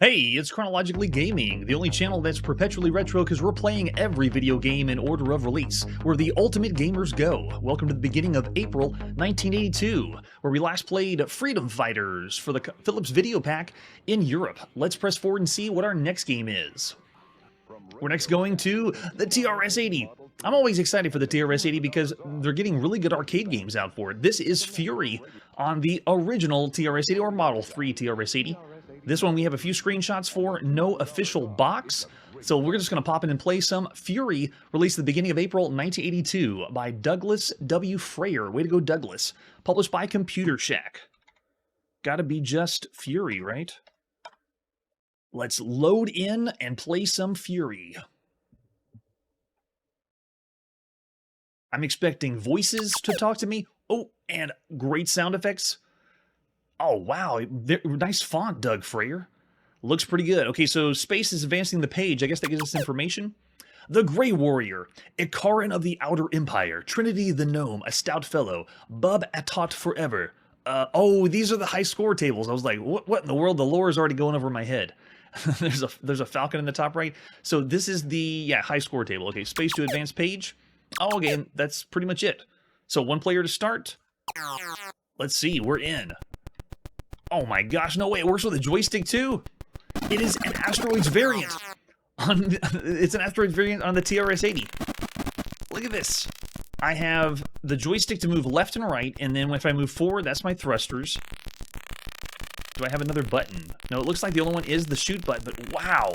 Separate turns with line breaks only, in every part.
Hey, it's Chronologically Gaming, the only channel that's perpetually retro because we're playing every video game in order of release, where the ultimate gamers go. Welcome to the beginning of April 1982, where we last played Freedom Fighters for the Philips Video Pack in Europe. Let's press forward and see what our next game is. We're next going to the TRS-80. I'm always excited for the TRS-80 because they're getting really good arcade games out for it. This is Fury on the original TRS-80 or Model 3 TRS-80. This one we have a few screenshots for, no official box. So we're just going to pop in and play some. Fury, released at the beginning of April 1982 by Douglas W. Freyer. Way to go, Douglas. Published by Computer Shack. Gotta be just Fury, right? Let's load in and play some Fury. I'm expecting voices to talk to me. Oh, and great sound effects. Oh, wow. Nice font, Doug Freyer. Looks pretty good. Okay, so space is advancing the page. I guess that gives us information. The Grey Warrior, Ikarin of the Outer Empire, Trinity the Gnome, a stout fellow, Bub Atot forever. Oh, these are the high score tables. I was like, what in the world? The lore is already going over my head. There's a falcon in the top right. So this is the high score table. Okay, space to advance page. Oh, okay, that's pretty much it. So one player to start. Let's see, we're in. Oh my gosh, no way, it works with a joystick too? It is an Asteroids variant. It's an Asteroids variant on the TRS-80. Look at this. I have the joystick to move left and right, and then if I move forward, that's my thrusters. Do I have another button? No, it looks like the only one is the shoot button, but wow.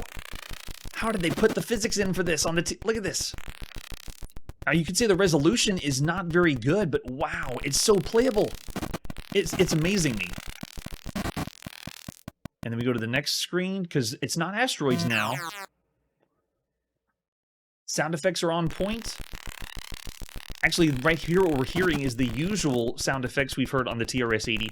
How did they put the physics in for this on the look at this. Now you can say the resolution is not very good, but wow, it's so playable. It's amazing me. And then we go to the next screen, because it's not Asteroids now. Sound effects are on point. Actually, right here, what we're hearing is the usual sound effects we've heard on the TRS-80.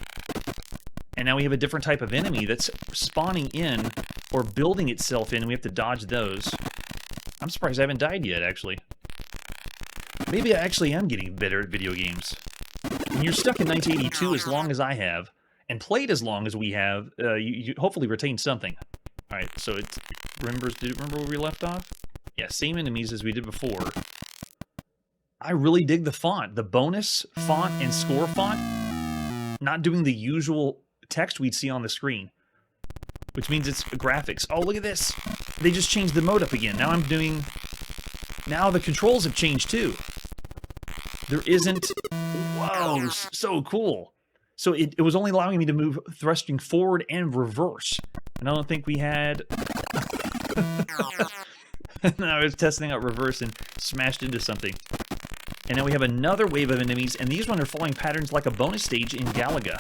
And now we have a different type of enemy that's spawning in, or building itself in, and we have to dodge those. I'm surprised I haven't died yet, actually. Maybe I actually am getting better at video games. When you're stuck in 1982 as long as I have, and played as long as we have, you hopefully retain something. Alright, so it remember where we left off? Yeah, same enemies as we did before. I really dig the font. The bonus font and score font, not doing the usual text we'd see on the screen. Which means it's graphics. Oh, look at this! They just changed the mode up again. Now now the controls have changed too. There isn't... Whoa, so cool! So it was only allowing me to move thrusting forward and reverse. And I don't think we had... And I was testing out reverse and smashed into something. And now we have another wave of enemies, and these ones are following patterns like a bonus stage in Galaga.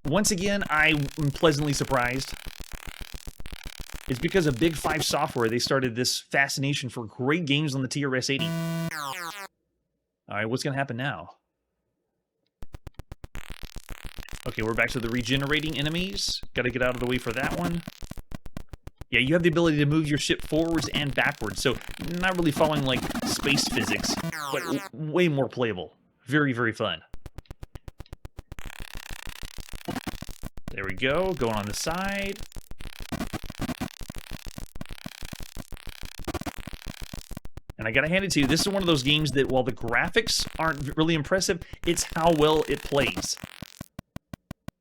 Once again, I'm pleasantly surprised. It's because of Big 5 Software they started this fascination for great games on the TRS-80. Alright, what's going to happen now? Okay, we're back to the regenerating enemies. Got to get out of the way for that one. Yeah, you have the ability to move your ship forwards and backwards, so not really following, like, space physics, but way more playable. Very, very fun. There we go, going on the side. And I gotta hand it to you, this is one of those games that while the graphics aren't really impressive, it's how well it plays.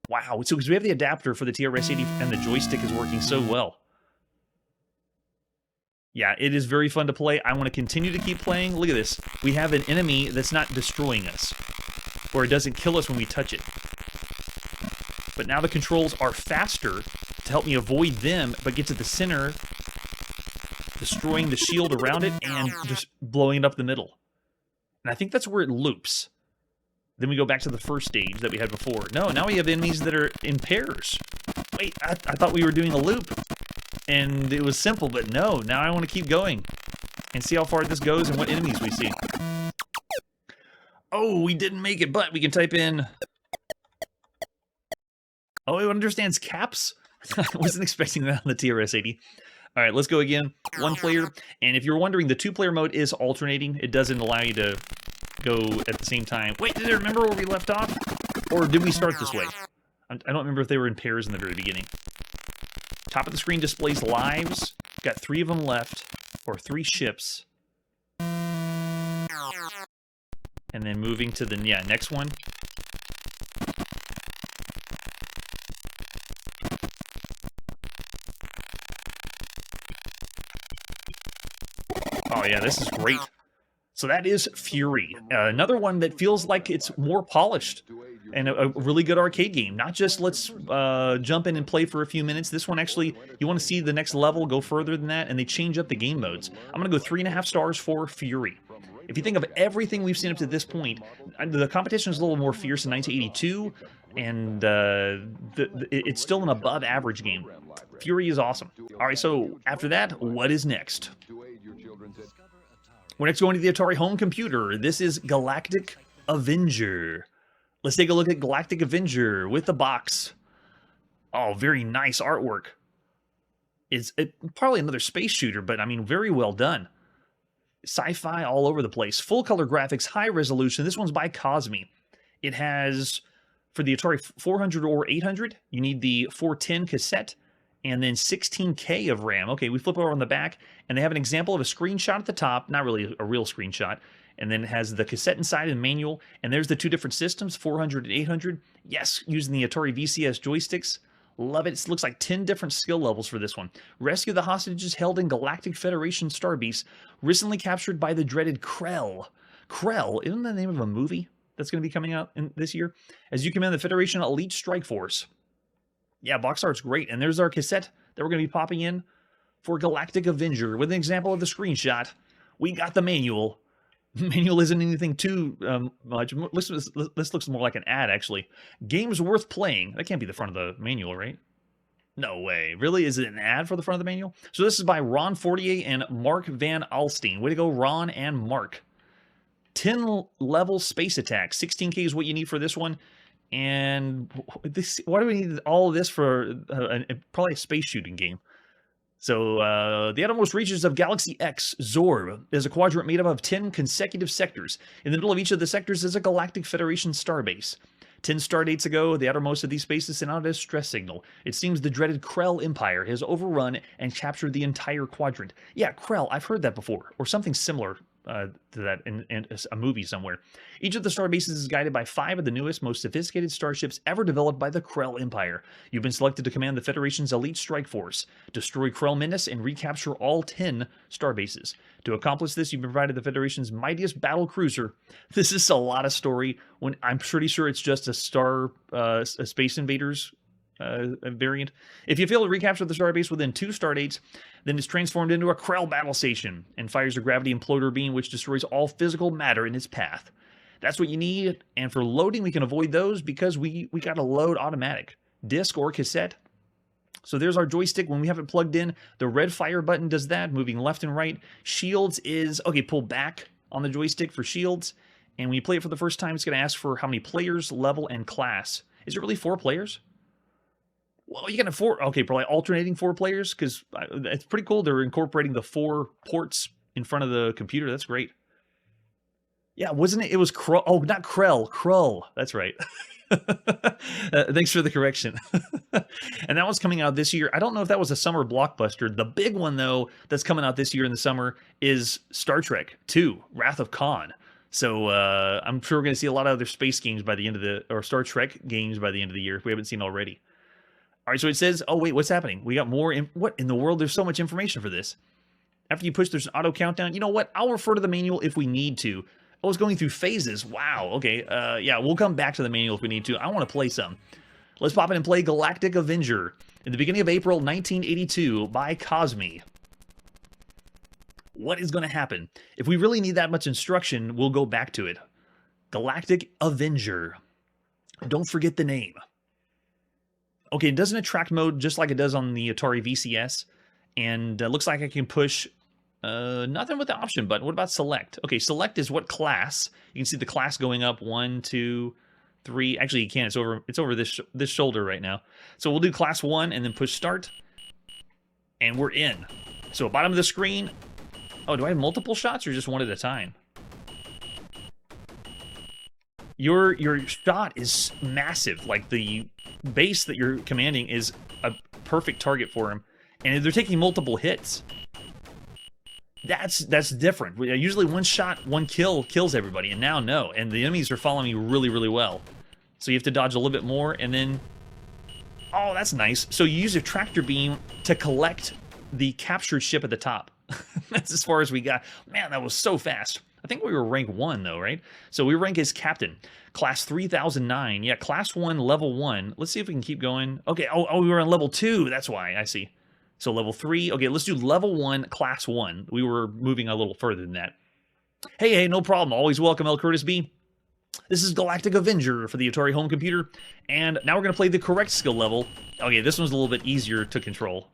Wow, so because we have the adapter for the TRS-80 and the joystick is working so well. Yeah, it is very fun to play. I want to continue to keep playing. Look at this. We have an enemy that's not destroying us, or it doesn't kill us when we touch it. But now the controls are faster to help me avoid them, but get to the center, destroying the shield around it, and just blowing it up the middle. And I think that's where it loops. Then we go back to the first stage that we had before. No, now we have enemies that are in pairs. Wait, I thought we were doing a loop. And it was simple, but no, now I want to keep going. And see how far this goes and what enemies we see. Oh, we didn't make it, but we can type in... Oh, it understands caps? I wasn't expecting that on the TRS-80. All right, let's go again. One player. And if you're wondering, the two-player mode is alternating. It doesn't allow you to go at the same time. Wait, did I remember where we left off? Or did we start this way? I don't remember if they were in pairs in the very beginning. Top of the screen displays lives. Got 3 of them left, or 3 ships. And then moving to the next one. Oh yeah, this is great. So that is Fury. Another one that feels like it's more polished and a really good arcade game. Not just let's jump in and play for a few minutes. This one actually, you want to see the next level, go further than that, and they change up the game modes. I'm going to go 3.5 stars for Fury. If you think of everything we've seen up to this point, the competition is a little more fierce in 1982, and it's still an above-average game. Fury is awesome. All right, so after that, what is next? We're next going to the Atari home computer. This is Galactic Avenger. Let's take a look at Galactic Avenger with the box. Oh, very nice artwork. It's probably another space shooter, but I mean, very well done. Sci-fi all over the place. Full color graphics, high resolution. This one's by Cosme. It has, for the Atari 400 or 800, you need the 410 cassette and then 16K of RAM. Okay, we flip over on the back, and they have an example of a screenshot at the top. Not really a real screenshot. And then it has the cassette inside and manual. And there's the 2 different systems, 400 and 800. Yes, using the Atari VCS joysticks. Love it. It looks like 10 different skill levels for this one. Rescue the hostages held in Galactic Federation starbase, recently captured by the dreaded Krell. Krell, isn't that the name of a movie that's going to be coming out this year? As you command the Federation Elite Strike Force. Yeah, box art's great. And there's our cassette that we're going to be popping in for Galactic Avenger with an example of the screenshot. We got the manual. The manual isn't anything too much. This looks more like an ad, actually. Games worth playing. That can't be the front of the manual, right? No way. Really? Is it an ad for the front of the manual? So this is by Ron Fortier and Mark Van Alstyne. Way to go, Ron and Mark. 10-level space attack. 16K is what you need for this one. And this, why do we need all of this for probably a space shooting game? So, the outermost reaches of Galaxy X, Zorb, is a quadrant made up of 10 consecutive sectors. In the middle of each of the sectors is a Galactic Federation starbase. 10 star dates ago, the outermost of these spaces sent out a distress signal. It seems the dreaded Krell Empire has overrun and captured the entire quadrant. Yeah, Krell, I've heard that before, or something similar to that in a movie somewhere. Each of the star bases is guided by 5 of the newest, most sophisticated starships ever developed by the Krell Empire. You've been selected to command the Federation's elite strike force, destroy Krell Menace, and recapture all 10 star bases. To accomplish this, you've been provided the Federation's mightiest battle cruiser. This is a lot of story. When I'm pretty sure it's just a Space Invaders variant. If you fail to recapture the starbase within 2 star dates, then it's transformed into a Krell battle station and fires a gravity imploder beam which destroys all physical matter in its path. That's what you need, and for loading we can avoid those because we got to load automatic. Disc or cassette. So there's our joystick. When we have it plugged in, the red fire button does that, moving left and right. Shields is, okay, pull back on the joystick for shields. And when you play it for the first time, it's going to ask for how many players, level, and class. Is it really 4 players? Well, you can have 4. Okay, probably alternating 4 players, because it's pretty cool. They're incorporating the 4 ports in front of the computer. That's great. Yeah, wasn't it? It was Krull. Oh, not Krell. Krull. That's right. Thanks for the correction. And that one's coming out this year. I don't know if that was a summer blockbuster. The big one, though, that's coming out this year in the summer is Star Trek II, Wrath of Khan. So I'm sure we're going to see a lot of other space games by the end of or Star Trek games by the end of the year if we haven't seen already. All right, so it says, oh, wait, what's happening? We got more. What in the world? There's so much information for this. After you push, there's an auto countdown. You know what? I'll refer to the manual if we need to. Oh, it's going through phases. Wow. Okay. Yeah, we'll come back to the manual if we need to. I want to play some. Let's pop in and play Galactic Avenger in the beginning of April 1982 by Cosme. What is going to happen? If we really need that much instruction, we'll go back to it. Galactic Avenger. Don't forget the name. Okay, it does an attract mode just like it does on the Atari VCS. And looks like I can push nothing with the option button. What about select? Okay, select is what class. You can see the class going up 1, 2, 3. Actually, you can't. It's over this shoulder right now. So we'll do class 1 and then push start. And we're in. So bottom of the screen. Oh, do I have multiple shots or just one at a time? Your shot is massive. Like, the base that you're commanding is a perfect target for him. And they're taking multiple hits. That's different. Usually one shot, one kill kills everybody, and now no. And the enemies are following you really, really well. So you have to dodge a little bit more, and then... Oh, that's nice. So you use a tractor beam to collect the captured ship at the top. That's as far as we got. Man, that was so fast. I think we were rank 1, though, right? So we rank as captain. Class 3009. Yeah, class 1, level 1. Let's see if we can keep going. Okay, oh, we were on level 2. That's why. I see. So level 3. Okay, let's do level 1, class 1. We were moving a little further than that. Hey, no problem. Always welcome, L. Curtis B. This is Galactic Avenger for the Atari home computer. And now we're going to play the correct skill level. Okay, this one's a little bit easier to control.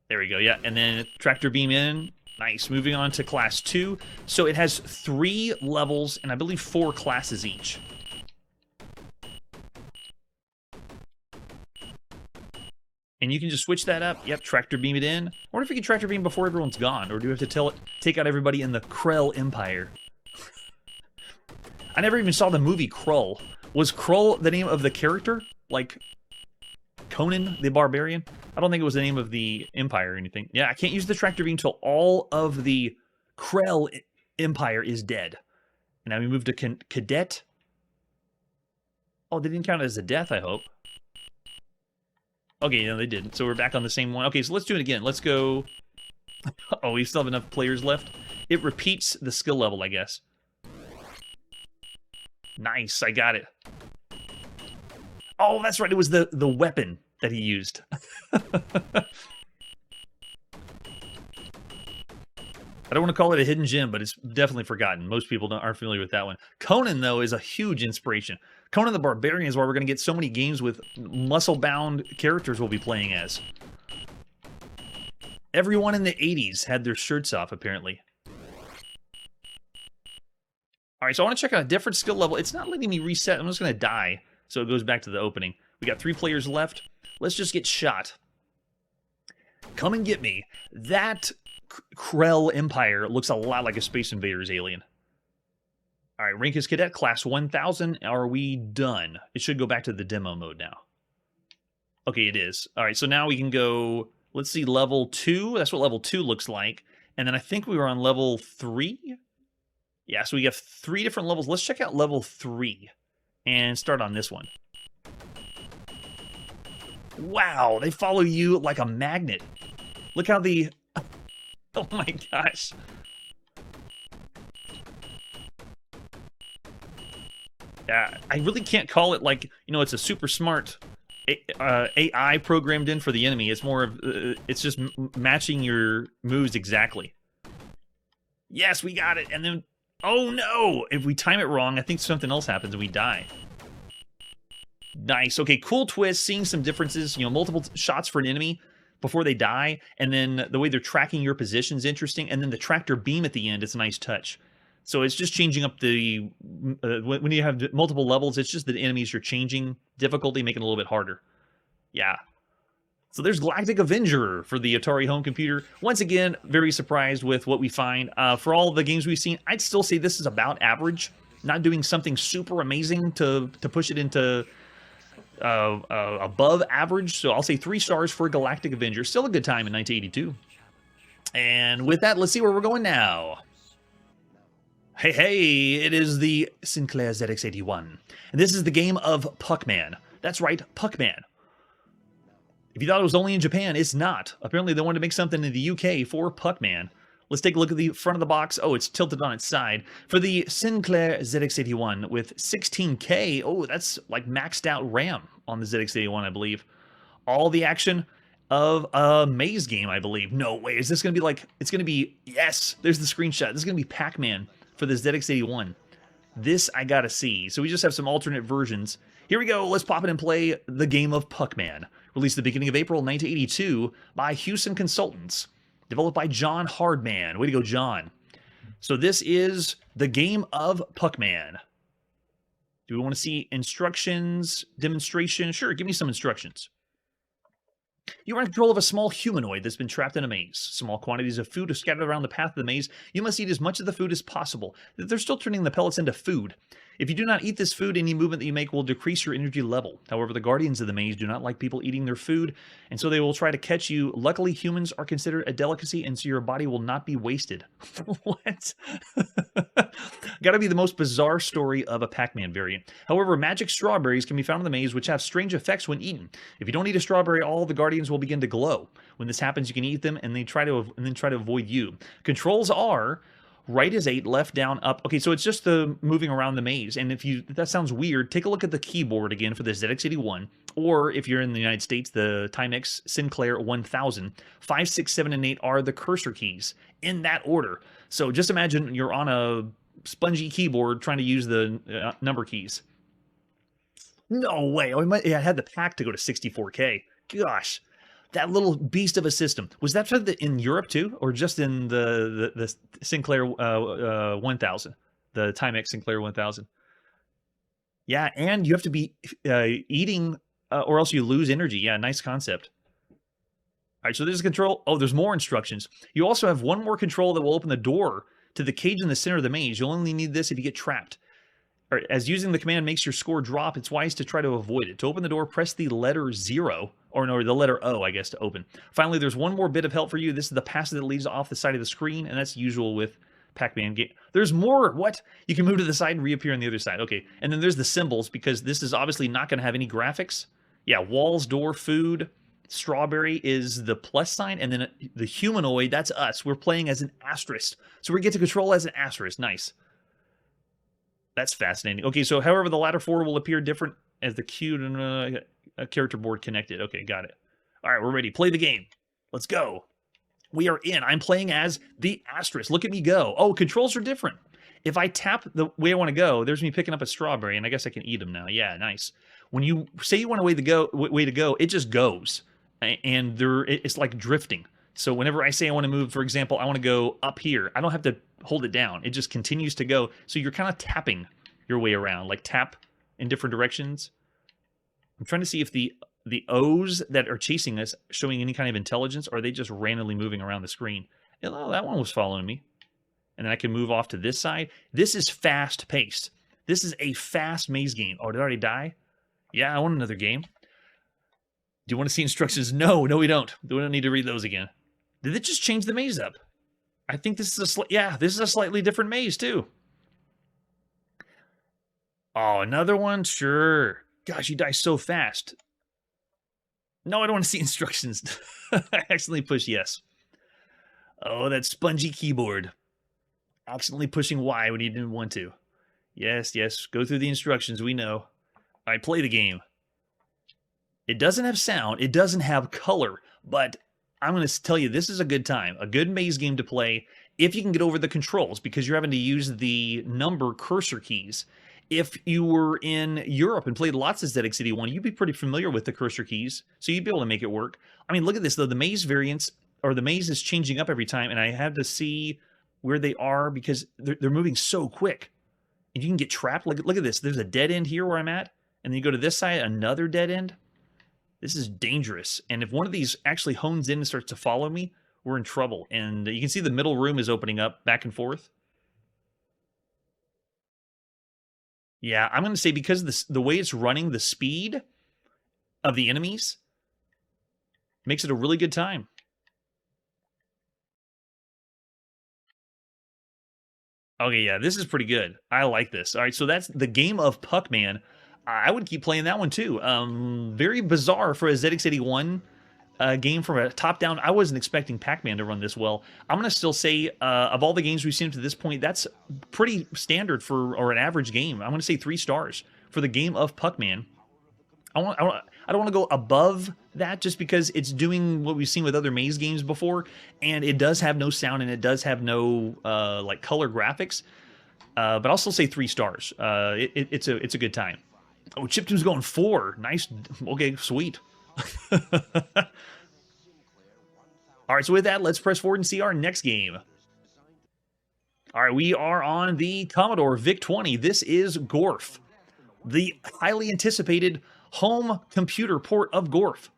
There we go, yeah. And then tractor beam in. Nice. Moving on to class 2. So it has 3 levels and I believe 4 classes each. And you can just switch that up. Yep, tractor beam it in. I wonder if you can tractor beam before everyone's gone, or do we have to take out everybody in the Krell Empire? I never even saw the movie Krull. Was Krull the name of the character? Like Conan the Barbarian? I don't think it was the name of the empire or anything. Yeah, I can't use the tractor beam until all of the Krell Empire is dead. And now we move to Cadet. Oh, they didn't count it as a death, I hope. Okay, no, they didn't. So we're back on the same one. Okay, so let's do it again. Let's go... Oh, we still have enough players left. It repeats the skill level, I guess. Nice, I got it. Oh, that's right. It was the weapon that he used. I don't want to call it a hidden gem, but it's definitely forgotten. Most people aren't familiar with that one. Conan, though, is a huge inspiration. Conan the Barbarian is why we're going to get so many games with muscle-bound characters we'll be playing as. Everyone in the 80s had their shirts off, apparently. All right, so I want to check out a different skill level. It's not letting me reset. I'm just going to die, so it goes back to the opening. We got 3 players left. Let's just get shot. Come and get me. That Krell Empire looks a lot like a Space Invaders alien. All right, rank as cadet, class 1000. Are we done? It should go back to the demo mode now. Okay, it is. All right, so now we can go, let's see, level 2. That's what level 2 looks like. And then I think we were on level 3. Yeah, so we have 3 different levels. Let's check out level 3 and start on this one. Wow, they follow you like a magnet. Look how the... Oh my gosh. Yeah, I really can't call it like, you know, it's a super smart AI programmed in for the enemy. It's more of, it's just matching your moves exactly. Yes, we got it. And then, oh no! If we time it wrong, I think something else happens and we die. Nice. Okay, cool twist. Seeing some differences, you know, multiple shots for an enemy before they die, and then the way they're tracking your position is interesting, and then the tractor beam at the end is a nice touch. So it's just changing up the... when you have multiple levels, it's just the enemies are changing difficulty, making it a little bit harder. Yeah. So there's Galactic Avenger for the Atari home computer. Once again, very surprised with what we find. For all the games we've seen, I'd still say this is about average. Not doing something super amazing to push it into above average. So I'll say 3 stars for Galactic Avenger. Still a good time in 1982. And with that, let's see where we're going now. Hey, it is the Sinclair ZX81. And this is the game of Puckman. That's right, Puckman. If you thought it was only in Japan, it's not. Apparently they wanted to make something in the UK for Puckman. Let's take a look at the front of the box. Oh, it's tilted on its side. For the Sinclair ZX81 with 16K. Oh, that's like maxed out RAM on the ZX81, I believe. All the action of a maze game, I believe. No way. Is this going to be like... It's going to be... Yes, there's the screenshot. This is going to be Pac-Man for the ZX81. This I gotta see. So we just have some alternate versions. Here we go. Let's pop in and play the game of Puckman. Released at the beginning of April 1982 by Houston Consultants. Developed by John Hardman. Way to go, John. So this is the game of Puckman. Do we want to see instructions, demonstration? Sure, give me some instructions. You are in control of a small humanoid that's been trapped in a maze. Small quantities of food are scattered around the path of the maze. You must eat as much of the food as possible. They're still turning the pellets into food. If you do not eat this food, any movement that you make will decrease your energy level. However, the guardians of the maze do not like people eating their food, and so they will try to catch you. Luckily, humans are considered a delicacy, and so your body will not be wasted. What? Gotta be the most bizarre story of a Pac-Man variant. However, magic strawberries can be found in the maze, which have strange effects when eaten. If you don't eat a strawberry, all the guardians will begin to glow. When this happens, you can eat them, and then try to avoid you. Controls are: right is 8, left down, up. Okay, so it's just the moving around the maze. And if that sounds weird, take a look at the keyboard again for the ZX81, or if you're in the United States, the Timex Sinclair 1000. 5, 6, 7, and 8 are the cursor keys in that order. So just imagine you're on a spongy keyboard trying to use the number keys. No way. Oh, I had the pack to go to 64K. Gosh. That little beast of a system. Was that in Europe too, or just in the Sinclair 1000, the Timex Sinclair 1000? Yeah, and you have to be eating, or else you lose energy. Yeah, nice concept. All right, so this is control. Oh, there's more instructions. You also have one more control that will open the door to the cage in the center of the maze. You'll only need this if you get trapped. As using the command makes your score drop, it's wise to try to avoid it. To open the door, press the letter 0, or no, the letter O, I guess, to open. Finally, there's one more bit of help for you. This is the passage that leads off the side of the screen, and that's usual with Pac-Man game. There's more! What? You can move to the side and reappear on the other side. Okay, and then there's the symbols, because this is obviously not going to have any graphics. Yeah, walls, door, food. Strawberry is the plus sign, and then the humanoid, that's us. We're playing as an asterisk. So we get to control as an asterisk. Nice. That's fascinating. Okay, so however, the latter 4 will appear different as the cute and character board connected. Okay, got it. All right, we're ready. Play the game. Let's go. We are in. I'm playing as the asterisk. Look at me go. Oh, controls are different. If I tap the way I want to go, there's me picking up a strawberry, and I guess I can eat them now. Yeah, nice. When you say you want a way to go, it just goes, and it's like drifting. So whenever I say I want to move, for example, I want to go up here, I don't have to hold it down. It just continues to go. So you're kind of tapping your way around, like tap in different directions. I'm trying to see if the O's that are chasing us showing any kind of intelligence, or are they just randomly moving around the screen? Oh, that one was following me. And then I can move off to this side. This is fast-paced. This is a fast maze game. Oh, did I already die? Yeah, I want another game. Do you want to see instructions? No, we don't. We don't need to read those again. Did it just change the maze up? I think this is this is a slightly different maze too. Oh, another one? Sure. Gosh, you die so fast. No, I don't want to see instructions. I accidentally pushed yes. Oh, that spongy keyboard. Accidentally pushing Y when you didn't want to. Yes, go through the instructions, we know. All right, play the game. It doesn't have sound, it doesn't have color, but I'm going to tell you, this is a good time, a good maze game to play if you can get over the controls, because you're having to use the number cursor keys. If you were in Europe and played lots of ZX81, you'd be pretty familiar with the cursor keys, so you'd be able to make it work. I mean, look at this, though. The maze variants, or the maze is changing up every time, and I have to see where they are because they're moving so quick. And you can get trapped. Look at this. There's a dead end here where I'm at, and then you go to this side, another dead end. This is dangerous. And if one of these actually hones in and starts to follow me, we're in trouble. And you can see the middle room is opening up back and forth. Yeah, I'm going to say because the way it's running, the speed of the enemies makes it a really good time. Okay, yeah, this is pretty good. I like this. All right, so that's the game of Puckman. I would keep playing that one too. Very bizarre for a ZX81 game from a top-down. I wasn't expecting Pac-Man to run this well. I'm going to still say, of all the games we've seen up to this point, that's pretty standard for, or an average game. I'm going to say 3 stars for the game of Puckman. I don't want to go above that just because it's doing what we've seen with other maze games before, and it does have no sound and it does have no like color graphics. But I'll still say 3 stars. It's a good time. Oh, Chiptune's going 4. Nice. Okay, sweet. All right, so with that, let's press forward and see our next game. All right, we are on the Commodore VIC-20. This is Gorf, the highly anticipated home computer port of Gorf.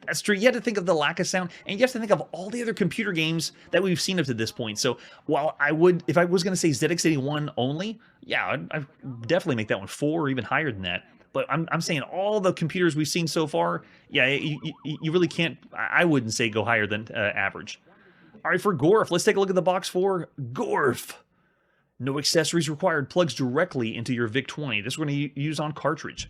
That's true. You have to think of the lack of sound, and you have to think of all the other computer games that we've seen up to this point. So while I would, if I was going to say ZX81 only, yeah, I'd definitely make that one 4 or even higher than that. But I'm saying all the computers we've seen so far, yeah, you really can't, I wouldn't say go higher than average. All right, for Gorf, let's take a look at the box for Gorf. No accessories required, plugs directly into your VIC-20. This we're going to use on cartridge.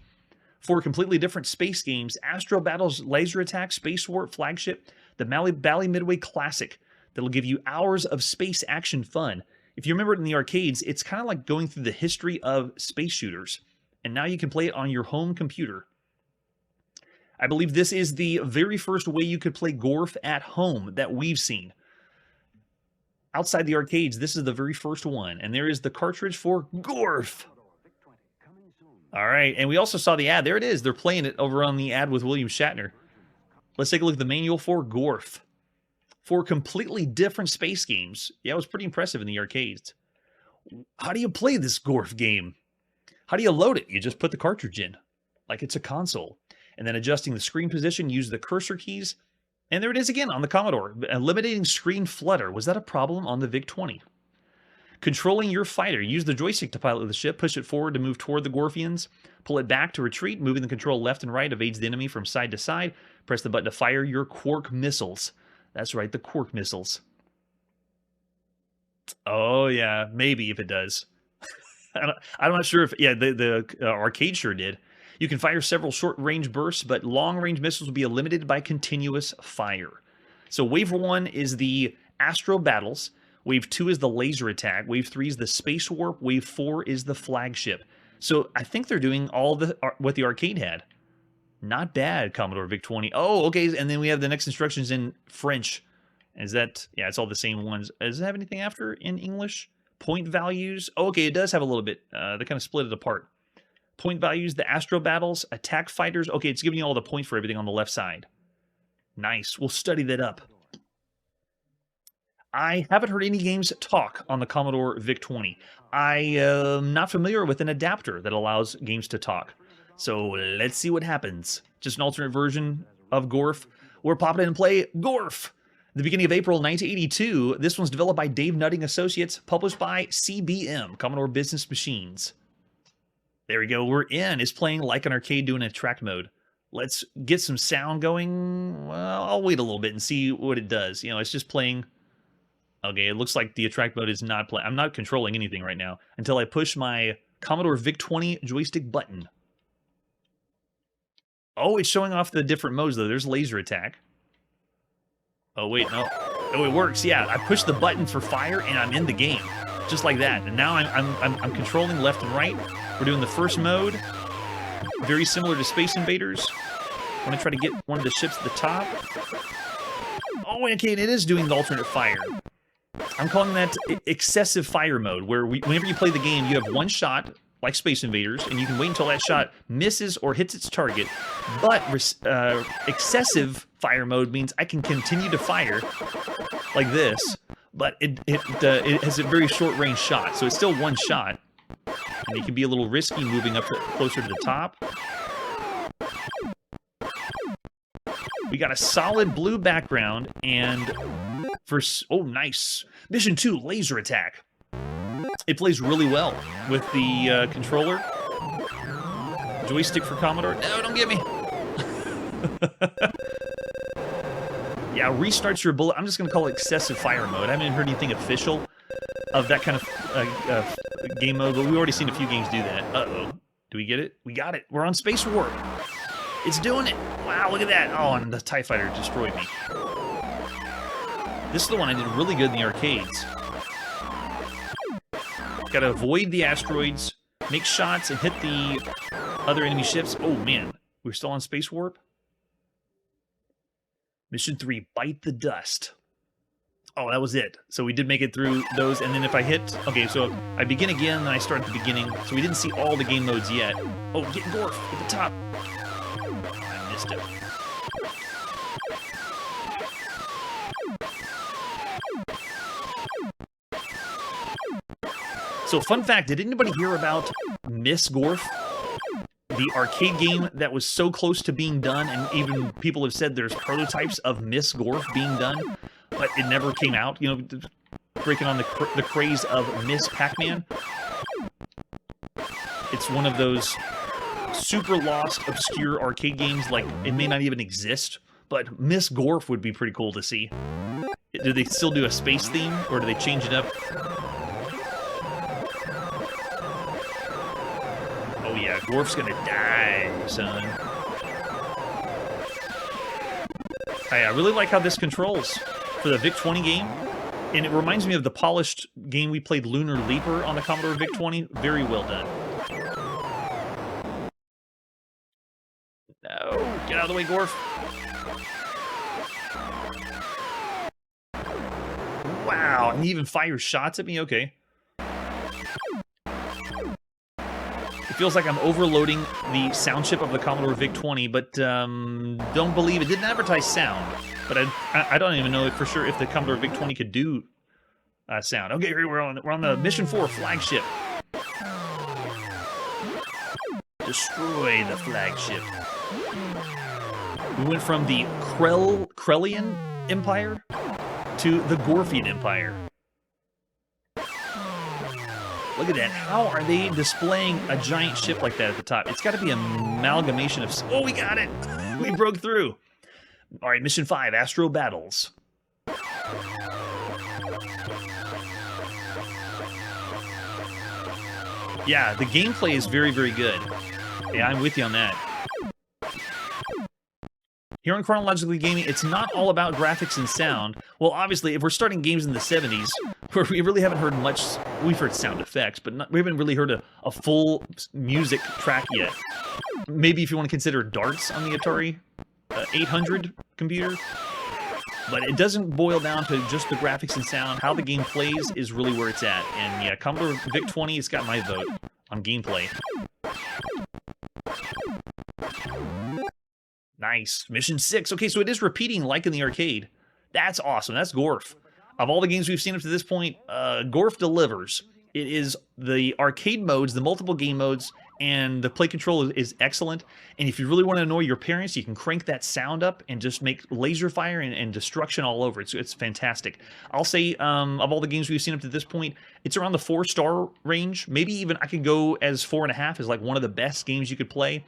4 completely different space games: Astro Battles, Laser Attack, Space Warp, Flagship, the Bally Midway Classic, that'll give you hours of space action fun. If you remember it in the arcades, it's kind of like going through the history of space shooters, and now you can play it on your home computer. I believe this is the very first way you could play Gorf at home that we've seen. Outside the arcades, this is the very first one, and there is the cartridge for Gorf. All right, and we also saw the ad. There it is. They're playing it over on the ad with William Shatner. Let's take a look at the manual for Gorf. 4 completely different space games. Yeah, it was pretty impressive in the arcades. How do you play this Gorf game? How do you load it? You just put the cartridge in, like it's a console. And then adjusting the screen position, use the cursor keys. And there it is again on the Commodore. Eliminating screen flutter. Was that a problem on the VIC-20? Controlling your fighter. Use the joystick to pilot the ship. Push it forward to move toward the Gorfians. Pull it back to retreat. Moving the control left and right evades the enemy from side to side. Press the button to fire your quark missiles. That's right, the quark missiles. Oh, yeah, maybe if it does. I'm not sure if... Yeah, the arcade sure did. You can fire several short-range bursts, but long-range missiles will be eliminated by continuous fire. So Wave 1 is the Astro Battles. Wave 2 is the Laser Attack. Wave 3 is the Space Warp. Wave 4 is the Flagship. So I think they're doing all the what the arcade had. Not bad, Commodore VIC-20. Oh, okay, and then we have the next instructions in French. Is that... Yeah, it's all the same ones. Does it have anything after in English? Point values. Oh, okay, it does have a little bit. They kind of split it apart. Point values, the Astro Battles, Attack Fighters. Okay, it's giving you all the points for everything on the left side. Nice. We'll study that up. I haven't heard any games talk on the Commodore VIC-20. I am not familiar with an adapter that allows games to talk. So let's see what happens. Just an alternate version of Gorf. We're popping in and play Gorf. The beginning of April 1982. This one's developed by Dave Nutting Associates, published by CBM, Commodore Business Machines. There we go. We're in. It's playing like an arcade doing a track mode. Let's get some sound going. Well, I'll wait a little bit and see what it does. You know, it's just playing. Okay, it looks like the attract mode is not playing. I'm not controlling anything right now until I push my Commodore VIC-20 joystick button. Oh, it's showing off the different modes, though. There's Laser Attack. Oh, wait, no. Oh, it works. Yeah, I push the button for fire, and I'm in the game. Just like that. And now I'm controlling left and right. We're doing the first mode. Very similar to Space Invaders. I want to try to get one of the ships at the top. Oh, okay, and it is doing the alternate fire. I'm calling that excessive fire mode, where whenever you play the game, you have one shot, like Space Invaders, and you can wait until that shot misses or hits its target. But excessive fire mode means I can continue to fire like this, but it has a very short-range shot, so it's still one shot. And it can be a little risky moving up closer to the top. We got a solid blue background, and oh, nice. Mission 2, Laser Attack. It plays really well with the controller. Joystick for Commodore. No, don't get me. Yeah, restarts your bullet. I'm just going to call it excessive fire mode. I haven't heard anything official of that kind of game mode, but we've already seen a few games do that. Uh-oh. Do we get it? We got it. We're on Space Warp. It's doing it. Wow, look at that. Oh, and the TIE Fighter destroyed me. This is the one I did really good in the arcades. Gotta avoid the asteroids, make shots, and hit the other enemy ships. Oh, man. We're still on Space Warp? Mission 3, Bite the Dust. Oh, that was it. So we did make it through those, and then if I hit... Okay, so I begin again, then I start at the beginning. So we didn't see all the game modes yet. Oh, get Gorf at the top. I missed it. So, fun fact, did anybody hear about Miss Gorf? the arcade game that was so close to being done, and even people have said there's prototypes of Miss Gorf being done, but it never came out. You know, breaking on the craze of Miss Pac-Man. It's one of those super lost, obscure arcade games, like, it may not even exist, but Miss Gorf would be pretty cool to see. Do they still do a space theme, or do they change it up? Oh yeah, Gorf's gonna die, son. I really like how this controls for the VIC-20 game, and it reminds me of the polished game we played, Lunar Leaper, on the Commodore VIC-20. Very well done. No, get out of the way, Gorf. Wow, and he even fires shots at me? Okay. It feels like I'm overloading the sound chip of the Commodore VIC-20, but don't believe it. Didn't advertise sound, but I don't even know for sure if the Commodore VIC-20 could do sound. Okay, here we're on the Mission 4 flagship. Destroy the flagship. We went from the Krellian Empire to the Gorfian Empire. Look at that. How are they displaying a giant ship like that at the top? It's got to be an amalgamation of... Oh, we got it! We broke through. All right, Mission 5, Astro Battles. Yeah, the gameplay is very, very good. Yeah, I'm with you on that. Here on Chronologically Gaming, it's not all about graphics and sound. Well, obviously, if we're starting games in the 70s, where we really haven't heard much, we've heard sound effects, but we haven't really heard a full music track yet. Maybe if you want to consider darts on the Atari 800 computer. But it doesn't boil down to just the graphics and sound. How the game plays is really where it's at. And yeah, Commodore VIC-20 has got my vote on gameplay. Nice. Mission 6. Okay, so it is repeating like in the arcade. That's awesome. That's Gorf. Of all the games we've seen up to this point, Gorf delivers. It is the arcade modes, the multiple game modes, and the play control is excellent. And if you really want to annoy your parents, you can crank that sound up and just make laser fire and destruction all over. It's fantastic. I'll say, of all the games we've seen up to this point, it's around the 4-star range. Maybe even I could go as 4.5 as like one of the best games you could play.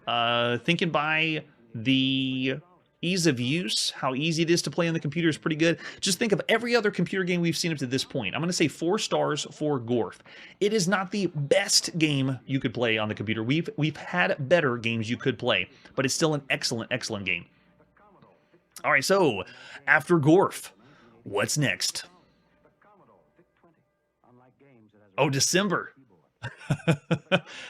Thinking by the ease of use, how easy it is to play on the computer is pretty good. Just think of every other computer game we've seen up to this point. I'm going to say 4 stars for Gorf. It is not the best game you could play on the computer. We've had better games you could play, but it's still an excellent, excellent game. All right, so after Gorf, what's next? Oh, December.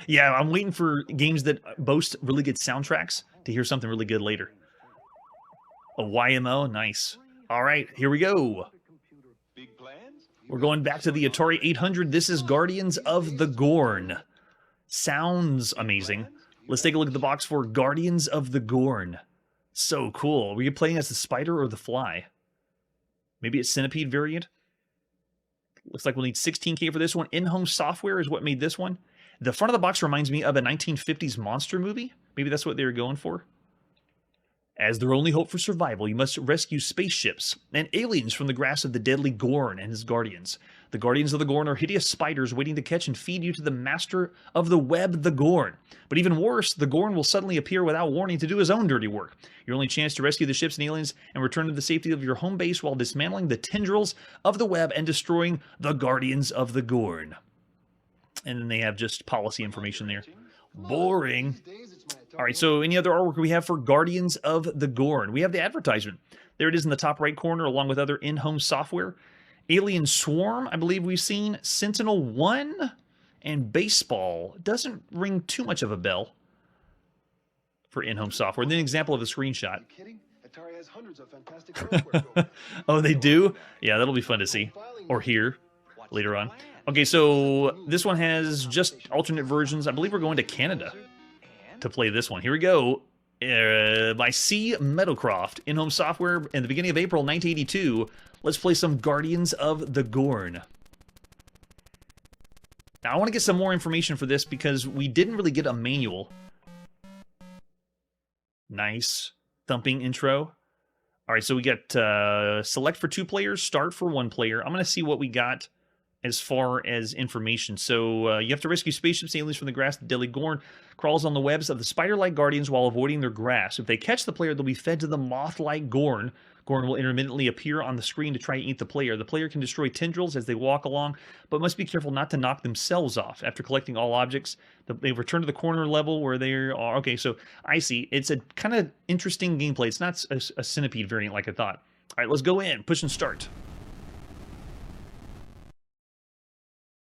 Yeah, I'm waiting for games that boast really good soundtracks to hear something really good later. A YMO, nice. All right, here we go. We're going back to the Atari 800. This is Guardians of the Gorn. Sounds amazing. Let's take a look at the box for Guardians of the Gorn. So cool. Were you playing as the spider or the fly? Maybe a centipede variant? Looks like we'll need 16K for this one. In-home software is what made this one. The front of the box reminds me of a 1950s monster movie. Maybe that's what they were going for. As their only hope for survival, you must rescue spaceships and aliens from the grasp of the deadly Gorn and his guardians. The Guardians of the Gorn are hideous spiders waiting to catch and feed you to the master of the web, the Gorn. But even worse, the Gorn will suddenly appear without warning to do his own dirty work. Your only chance to rescue the ships and aliens and return to the safety of your home base while dismantling the tendrils of the web and destroying the Guardians of the Gorn. And then they have just policy information there. Boring. All right, so any other artwork we have for Guardians of the Gorn? We have the advertisement. There it is in the top right corner, along with other in-home software. Alien Swarm, I believe we've seen. Sentinel 1 and Baseball. Doesn't ring too much of a bell for in-home software. And then an example of a screenshot. Atari has hundreds of fantastic oh, they do? Yeah, that'll be fun to see. Or hear later on. Okay, so this one has just alternate versions. I believe we're going to Canada to play this one. Here we go. By C. Meadowcroft. In-home software in the beginning of April 1982. Let's play some Guardians of the Gorn. Now, I want to get some more information for this because we didn't really get a manual Nice. Thumping intro. All right, so we got select for 2 players, start for 1 player. I'm going to see what we got as far as information. So you have to rescue spaceships and aliens from the grass. The deadly Gorn crawls on the webs of the spider-like guardians while avoiding their grasp. If they catch the player, they'll be fed to the moth-like Gorn. Gorn will intermittently appear on the screen to try and eat the player. The player can destroy tendrils as they walk along, but must be careful not to knock themselves off. After collecting all objects, they return to the corner level where they are. Okay, so I see. It's a kind of interesting gameplay. It's not a centipede variant like I thought. All right, let's go in. Push and start.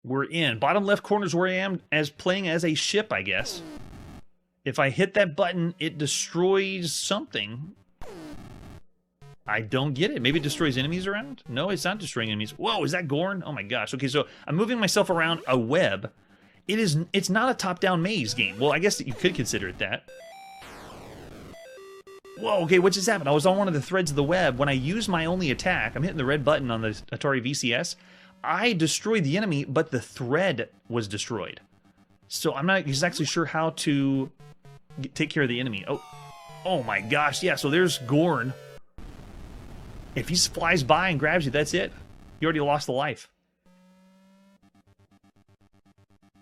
We're in. Bottom left corner is where I am as playing as a ship, I guess. If I hit that button, it destroys something. I don't get it. Maybe it destroys enemies around? No, it's not destroying enemies. Whoa, is that Gorn? Oh my gosh. Okay, so I'm moving myself around a web. It's not a top-down maze game. Well, I guess you could consider it that. Whoa, okay, what just happened? I was on one of the threads of the web. When I use my only attack, I'm hitting the red button on the Atari VCS. I destroyed the enemy, but the thread was destroyed. So I'm not exactly sure how to take care of the enemy. Oh my gosh, yeah, so there's Gorn. If he flies by and grabs you, that's it. You already lost a life.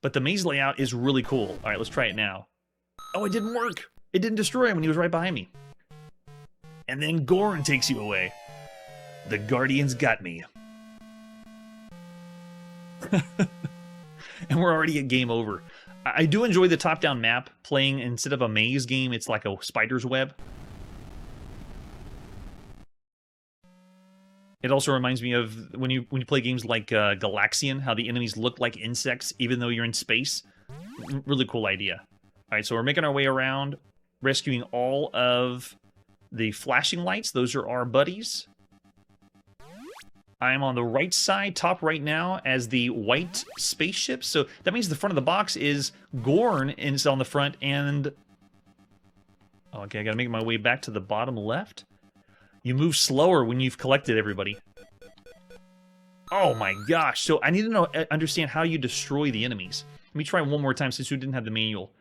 But the maze layout is really cool. All right, let's try it now. Oh, it didn't work. It didn't destroy him when he was right behind me. And then Gorn takes you away. The Guardians got me. And we're already at game over. I do enjoy the top-down map. Playing instead of a maze game, it's like a spider's web. It also reminds me of when you play games like Galaxian, how the enemies look like insects even though you're in space. Really cool idea. All right, so we're making our way around, rescuing all of the flashing lights. Those are our buddies. I'm on the right side, top right now, as the white spaceship. So that means the front of the box is Gorn is on the front, and... Oh, okay, I gotta make my way back to the bottom left. You move slower when you've collected everybody. Oh my gosh, so I need to understand how you destroy the enemies. Let me try one more time since we didn't have the manual.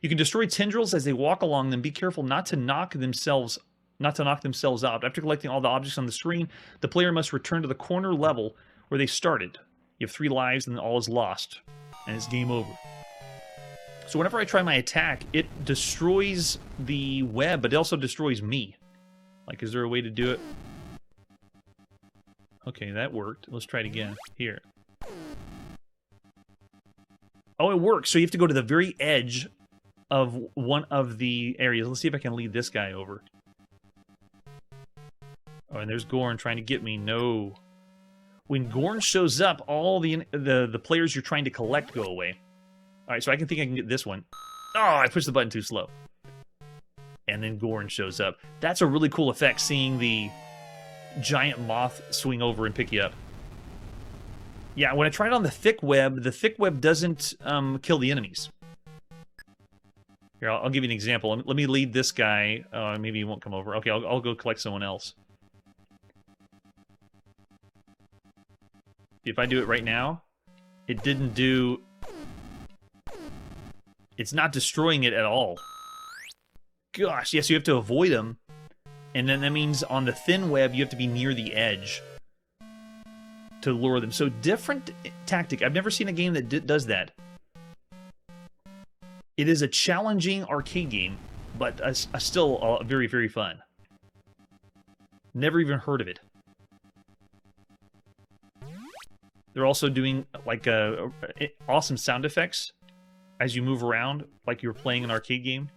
You can destroy tendrils as they walk along them. Be careful not to knock themselves out. After collecting all the objects on the screen, the player must return to the corner level where they started. You have 3 lives and all is lost. And it's game over. So whenever I try my attack, it destroys the web, but it also destroys me. Like, is there a way to do it? Okay, that worked. Let's try it again. Here. Oh, it works. So you have to go to the very edge of one of the areas. Let's see if I can lead this guy over. Oh, and there's Gorn trying to get me. No. When Gorn shows up, all the players you're trying to collect go away. All right, so I think I can get this one. Oh, I pushed the button too slow. And then Gorn shows up. That's a really cool effect, seeing the giant moth swing over and pick you up. Yeah, when I tried on the thick web doesn't kill the enemies. Here, I'll give you an example. Let me lead this guy. Maybe he won't come over. Okay, I'll go collect someone else. If I do it right now, it didn't do... It's not destroying it at all. Gosh, yes, you have to avoid them. And then that means on the thin web, you have to be near the edge to lure them. So different tactic. I've never seen a game that does that. It is a challenging arcade game, but still very, very fun. Never even heard of it. They're also doing like awesome sound effects as you move around, like you're playing an arcade game.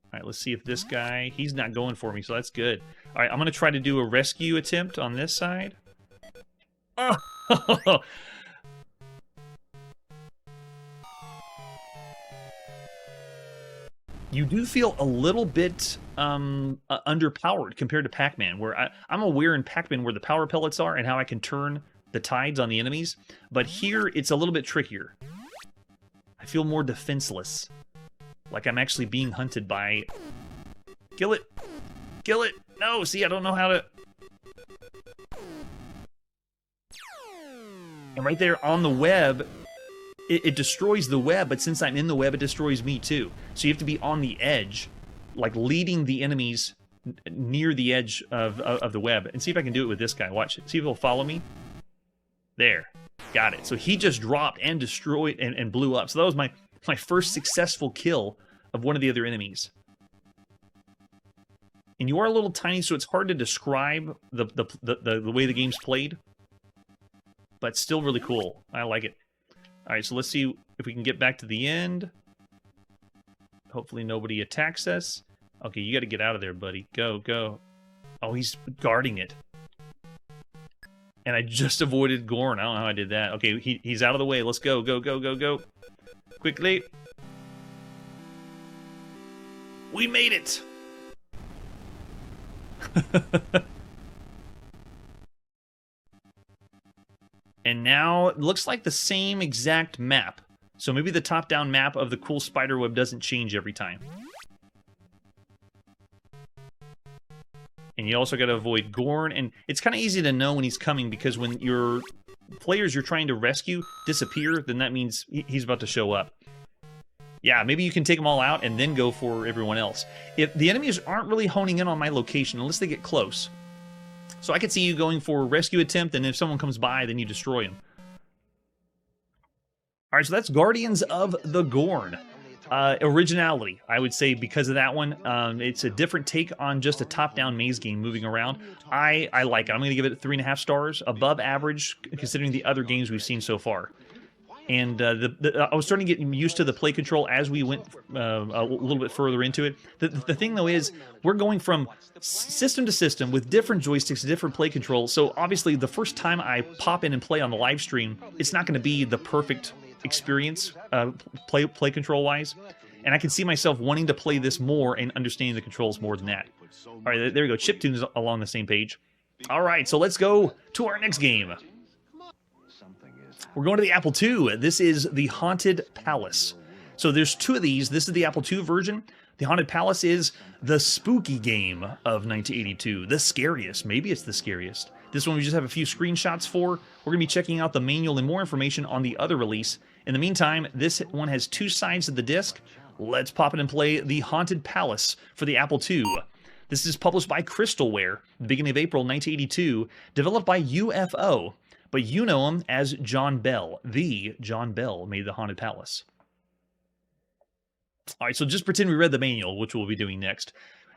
All right, let's see if this guy... He's not going for me, so that's good. All right, I'm going to try to do a rescue attempt on this side. Oh! You do feel a little bit underpowered compared to Pac-Man, where I'm aware in Pac-Man where the power pellets are and how I can turn the tides on the enemies, but here it's a little bit trickier. I feel more defenseless. Like I'm actually being hunted by... Kill it! Kill it! No, see, I don't know how to... And right there on the web, it destroys the web, but since I'm in the web, it destroys me too. So you have to be on the edge like leading the enemies near the edge of the web. And see if I can do it with this guy. Watch. See if he'll follow me. There. Got it. So he just dropped and destroyed and blew up. So that was my first successful kill of one of the other enemies. And you are a little tiny, so it's hard to describe the way the game's played. But still really cool. I like it. Alright, so let's see if we can get back to the end. Hopefully nobody attacks us. Okay, you gotta get out of there, buddy. Go, go. Oh, he's guarding it. And I just avoided Gorn. I don't know how I did that. Okay, he's out of the way. Let's go, go, go, go, go. Quickly. We made it! And now it looks like the same exact map. So maybe the top-down map of the cool spiderweb doesn't change every time. And you also got to avoid Gorn, and it's kind of easy to know when he's coming because when your players you're trying to rescue disappear, then that means he's about to show up. Yeah, maybe you can take them all out and then go for everyone else. If the enemies aren't really honing in on my location unless they get close. So I could see you going for a rescue attempt, and if someone comes by, then you destroy him. Alright, so that's Guardians of the Gorn. Originality, I would say, because of that one. It's a different take on just a top-down maze game moving around. I like it. I'm going to give it 3.5 stars, above average, considering the other games we've seen so far. And I was starting to get used to the play control as we went a little bit further into it. The thing, though, is we're going from system to system with different joysticks, different play control. So, obviously, the first time I pop in and play on the live stream, it's not going to be the perfect experience play control-wise. And I can see myself wanting to play this more and understanding the controls more than that. All right, there we go. Chiptune's along the same page. All right, so let's go to our next game. We're going to the Apple II. This is the Haunted Palace. So there's two of these. This is the Apple II version. The Haunted Palace is the spooky game of 1982. The scariest. Maybe it's the scariest. This one we just have a few screenshots for. We're going to be checking out the manual and more information on the other release. In the meantime, this one has two sides of the disc. Let's pop it and play the Haunted Palace for the Apple II. This is published by Crystalware, beginning of April 1982, developed by UFO. But you know him as John Bell. The John Bell made the Haunted Palace. All right, so just pretend we read the manual, which we'll be doing next.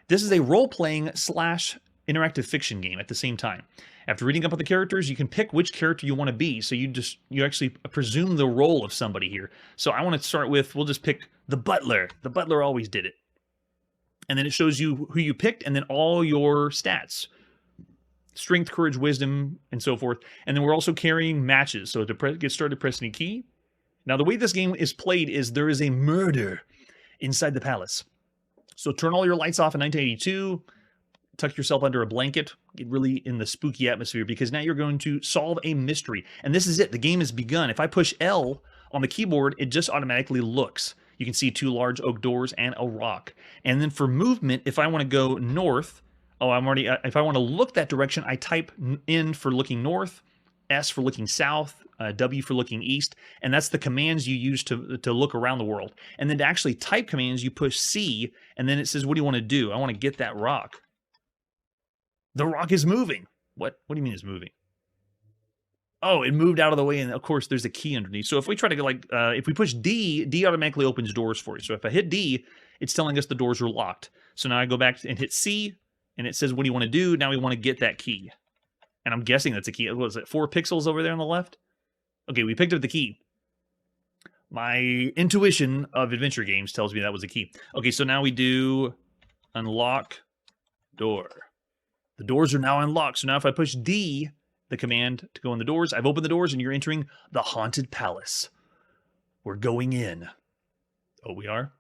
This is a role-playing / interactive fiction game at the same time. After reading up on the characters, you can pick which character you want to be. So you actually presume the role of somebody here. So I want to start with, we'll just pick the butler. The butler always did it. And then it shows you who you picked and then all your stats. Strength, courage, wisdom, and so forth. And then we're also carrying matches. So to get started, press any key. Now, the way this game is played is there is a murder inside the palace. So turn all your lights off in 1982. Tuck yourself under a blanket. Get really in the spooky atmosphere because now you're going to solve a mystery. And this is it. The game has begun. If I push L on the keyboard, it just automatically looks. You can see two large oak doors and a rock. And then for movement, if I want to go north... Oh, if I want to look that direction, I type N for looking north, S for looking south, W for looking east, and that's the commands you use to look around the world. And then to actually type commands, you push C, and then it says, what do you want to do? I want to get that rock. The rock is moving. What do you mean it's moving? Oh, it moved out of the way, and of course there's a key underneath. So if we try to go if we push D, D automatically opens doors for you. So if I hit D, it's telling us the doors are locked. So now I go back and hit C, and it says, what do you want to do? Now we want to get that key. And I'm guessing that's a key. What is it, 4 pixels over there on the left? Okay, we picked up the key. My intuition of adventure games tells me that was a key. Okay, so now we do unlock door. The doors are now unlocked. So now if I push D, the command to go in the doors, I've opened the doors and you're entering the Haunted Palace. We're going in. Oh, we are?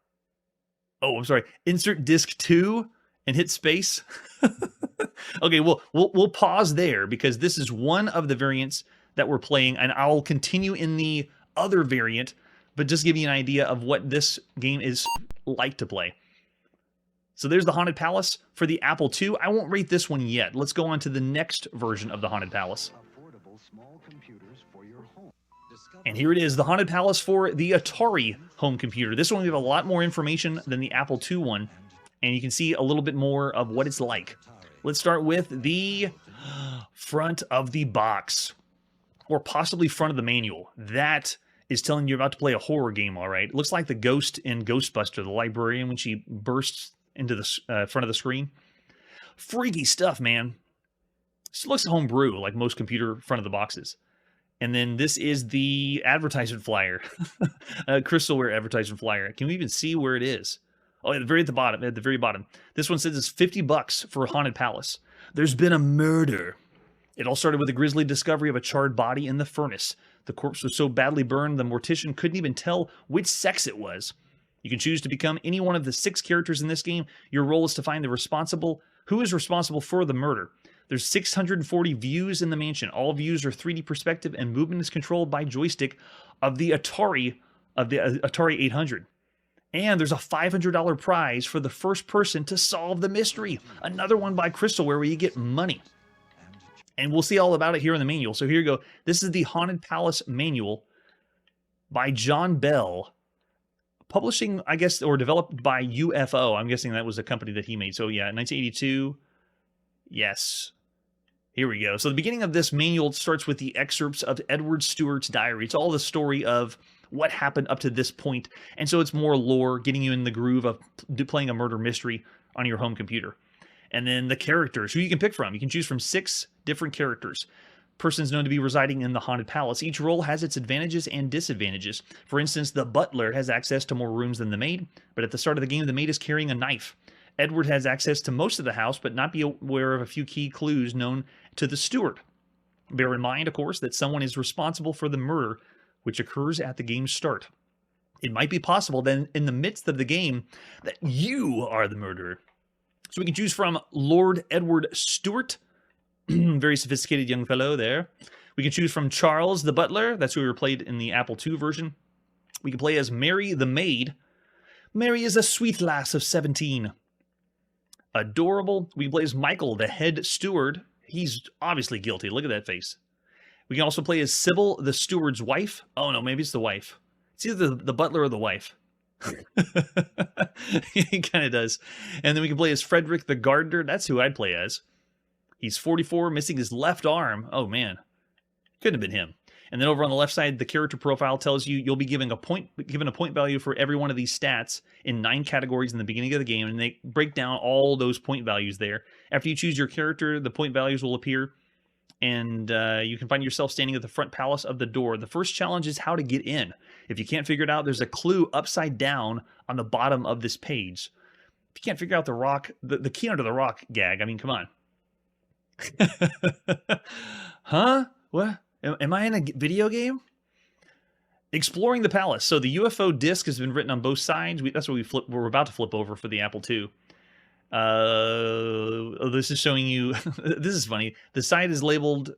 Oh, I'm sorry. Insert disc 2. And hit space. Okay, we'll pause there because this is one of the variants that we're playing, and I'll continue in the other variant, but just give you an idea of what this game is like to play. So there's the Haunted Palace for the Apple II. I won't rate this one yet. Let's go on to the next version of the Haunted Palace. And here it is, the Haunted Palace for the Atari home computer. This one we have a lot more information than the Apple II one. and you can see a little bit more of what it's like. Let's start with the front of the box, or possibly front of the manual. That is telling you about to play a horror game, all right. It looks like the ghost in Ghostbuster, the librarian, when she bursts into the front of the screen. Freaky stuff, man. This looks homebrew, like most computer front of the boxes. And then this is the advertisement flyer, Crystalware advertisement flyer. Can we even see where it is? Oh, at the very bottom. This one says it's $50 for a haunted palace. There's been a murder. It all started with a grisly discovery of a charred body in the furnace. The corpse was so badly burned, the mortician couldn't even tell which sex it was. You can choose to become any one of the 6 characters in this game. Your role is to find who is responsible for the murder. There's 640 views in the mansion. All views are 3D perspective, and movement is controlled by joystick of the Atari 800. And there's a $500 prize for the first person to solve the mystery. Another one by Crystalware where you get money. And we'll see all about it here in the manual. So here you go. This is the Haunted Palace Manual by John Bell. Publishing, I guess, or developed by UFO. I'm guessing that was a company that he made. So yeah, 1982. Yes. Here we go. So the beginning of this manual starts with the excerpts of Edward Stewart's diary. It's all the story of what happened up to this point. And so it's more lore, getting you in the groove of playing a murder mystery on your home computer. And then the characters, who you can pick from. You can choose from 6 different characters. Persons known to be residing in the haunted palace. Each role has its advantages and disadvantages. For instance, the butler has access to more rooms than the maid, but at the start of the game, the maid is carrying a knife. Edward has access to most of the house, but not be aware of a few key clues known to the steward. Bear in mind, of course, that someone is responsible for the murder, which occurs at the game's start. It might be possible then, in the midst of the game, that you are the murderer. So we can choose from Lord Edward Stewart, very sophisticated young fellow there. We can choose from Charles the butler. That's who we were played in the Apple II version. We can play as Mary the maid. Mary is a sweet lass of 17. Adorable. We can play as Michael, the head steward. He's obviously guilty. Look at that face. We can also play as Sybil, the steward's wife. Oh, no, maybe it's the wife. It's either the butler or the wife. He kind of does. And then we can play as Frederick, the gardener. That's who I'd play as. He's 44, missing his left arm. Oh, man. Couldn't have been him. And then over on the left side, the character profile tells you you'll be given a point value for every one of these stats in 9 categories in the beginning of the game, and they break down all those point values there. After you choose your character, the point values will appear, and you can find yourself standing at the front palace of the door. The first challenge is how to get in. If you can't figure it out, there's a clue upside down on the bottom of this page. If you can't figure out the rock, the key under the rock gag, I mean, come on. Huh? What? Am I in a video game? Exploring the palace. So the UFO disc has been written on both sides. That's what we're about to flip over for the Apple II. This is showing you. This is funny. The side is labeled.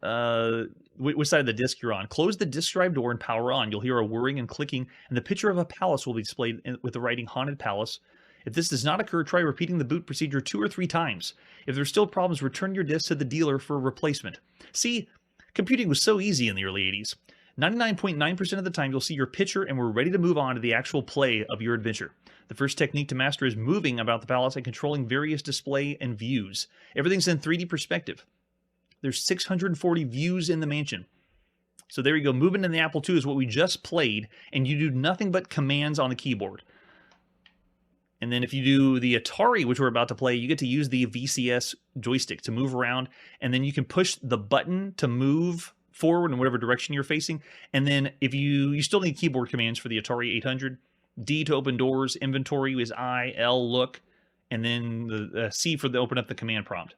Which side of the disc you're on? Close the disk drive door and power on. You'll hear a whirring and clicking, and the picture of a palace will be displayed with the writing "Haunted Palace." If this does not occur, try repeating the boot procedure 2 or 3 times. If there's still problems, return your disc to the dealer for a replacement. See. Computing was so easy in the early 80s. 99.9% of the time, you'll see your picture and we're ready to move on to the actual play of your adventure. The first technique to master is moving about the palace and controlling various display and views. Everything's in 3D perspective. There's 640 views in the mansion. So there you go. Moving in the Apple II is what we just played, and you do nothing but commands on the keyboard. And then if you do the Atari, which we're about to play, you get to use the VCS joystick to move around. And then you can push the button to move forward in whatever direction you're facing. And then if you still need keyboard commands for the Atari 800. D to open doors, inventory is I, L, look, and then the C for the open up the command prompt.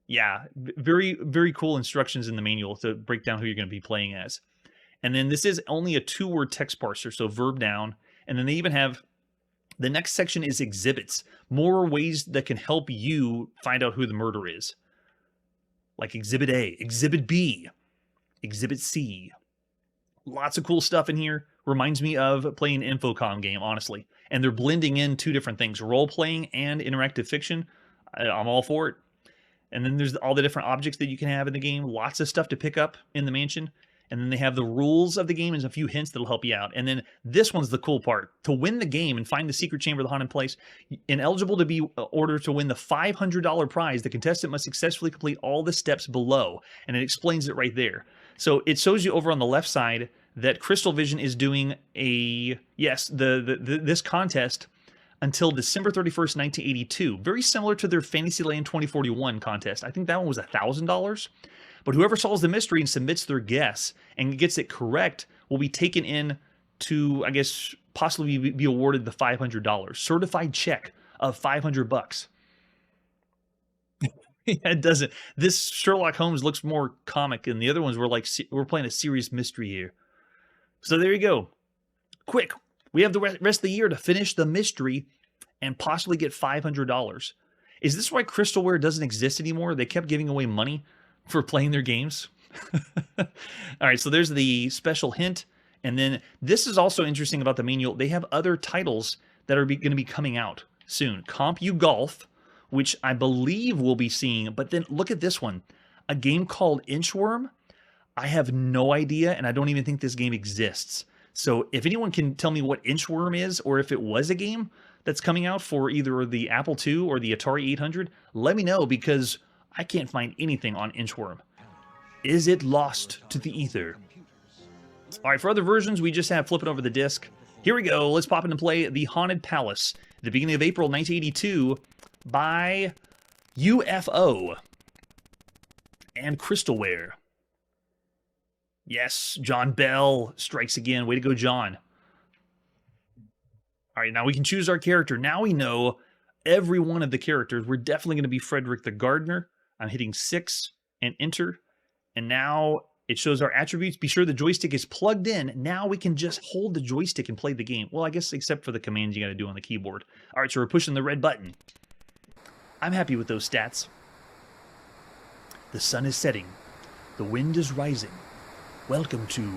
Yeah, very, very cool instructions in the manual to break down who you're going to be playing as. And then this is only a 2-word text parser, so verb down. And then they even have... The next section is exhibits. More ways that can help you find out who the murderer is. Like Exhibit A, Exhibit B, Exhibit C. Lots of cool stuff in here. Reminds me of playing an Infocom game, honestly. And they're blending in 2 different things, role-playing and interactive fiction. I'm all for it. And then there's all the different objects that you can have in the game. Lots of stuff to pick up in the mansion. And then they have the rules of the game and a few hints that'll help you out. And then this one's the cool part. To win the game and find the secret chamber of the haunted place, and eligible to be ordered to win the $500 prize, the contestant must successfully complete all the steps below. And it explains it right there. So it shows you over on the left side that Crystal Vision is doing this contest until December 31st, 1982. Very similar to their Fantasyland 2041 contest. I think that one was $1,000. But whoever solves the mystery and submits their guess and gets it correct will be taken in to, I guess, possibly be awarded the $500 certified check of $500. Yeah, it doesn't. This Sherlock Holmes looks more comic, and the other ones were like we're playing a serious mystery here. So there you go. Quick, we have the rest of the year to finish the mystery and possibly get $500. Is this why Crystalware doesn't exist anymore? They kept giving away money for playing their games. All right, so there's the special hint. And then this is also interesting about the manual. They have other titles that are going to be coming out soon. CompU Golf, which I believe we'll be seeing. But then look at this one. A game called Inchworm. I have no idea, and I don't even think this game exists. So if anyone can tell me what Inchworm is, or if it was a game that's coming out for either the Apple II or the Atari 800, let me know, because I can't find anything on Inchworm. Is it lost to the ether? All right, for other versions, we just have flipping over the disc. Here we go. Let's pop in and play The Haunted Palace, at the beginning of April 1982, by UFO and Crystalware. Yes, John Bell strikes again. Way to go, John. All right, now we can choose our character. Now we know every one of the characters. We're definitely going to be Frederick the Gardener. I'm hitting 6 and enter. And now it shows our attributes. Be sure the joystick is plugged in. Now we can just hold the joystick and play the game. Well, I guess except for the commands you got to do on the keyboard. All right, so we're pushing the red button. I'm happy with those stats. The sun is setting. The wind is rising. Welcome to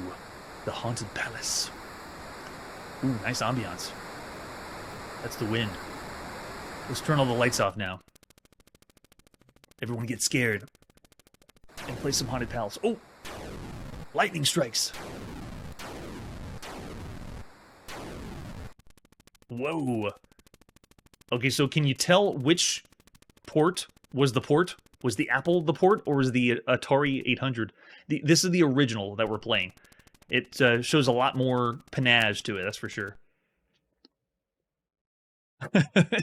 the Haunted Palace. Ooh, nice ambiance. That's the wind. Let's turn all the lights off now. Everyone get scared. And play some Haunted Palace. Oh! Lightning strikes. Whoa. Okay, so can you tell which port was the port? Was the Apple the port, or was the Atari 800? This is the original that we're playing. It shows a lot more panache to it, that's for sure.